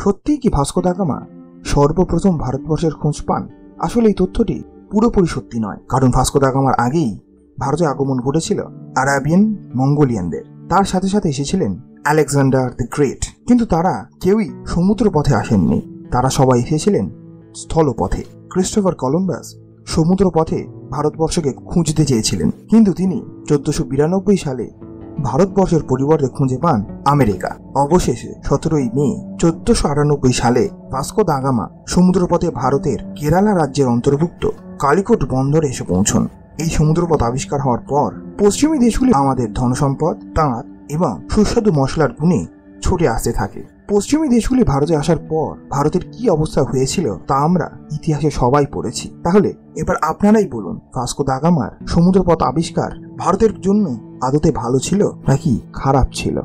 সত্যিই কি Vasco da Gama সর্বপ্রথম ভারতবর্ষের খোঁজ পান? আসলে এই তথ্যটি পুরোপুরি সত্যি নয়, কারণ ভাস্কো দা গামার আগেই ভারতে আগমন ঘটেছিল আরাবিয়ান মঙ্গোলিয়ানদের। তার সাথে সাথে এসেছিলেন আলেকজান্ডার দ্য গ্রেট। কিন্তু তারা কেউই সমুদ্র পথে আসেননি, তারা সবাই এসেছিলেন স্থলপথে। ক্রিস্টোফার কলম্বাস সমুদ্র পথে ভারতবর্ষকে খুঁজতে চেয়েছিলেন, কিন্তু তিনি 1492 সালে ভারতবর্ষের পরিবর্তে খুঁজে পান আমেরিকা। অবশেষে 17 মে 1498 সালে ভাস্কো দা গামা সমুদ্রপথে ভারতের কেরালা রাজ্যের অন্তর্ভুক্ত কালিকট বন্দরে এসে পৌঁছন। এই সমুদ্রপথ আবিষ্কার হওয়ার পর পশ্চিমী দেশগুলি আমাদের ধনসম্পদ, তাঁত এবং সুস্বাদু মশলার গুণে ছুটে আসতে থাকে। পশ্চিমী দেশগুলি ভারতে আসার পর ভারতের কি অবস্থা হয়েছিল তা আমরা ইতিহাসে সবাই পড়েছি। তাহলে এবার আপনারাই বলুন, ভাস্কো দা গামার সমুদ্রপথ আবিষ্কার ভারতের জন্য আদতে ভালো ছিল নাকি খারাপ ছিল?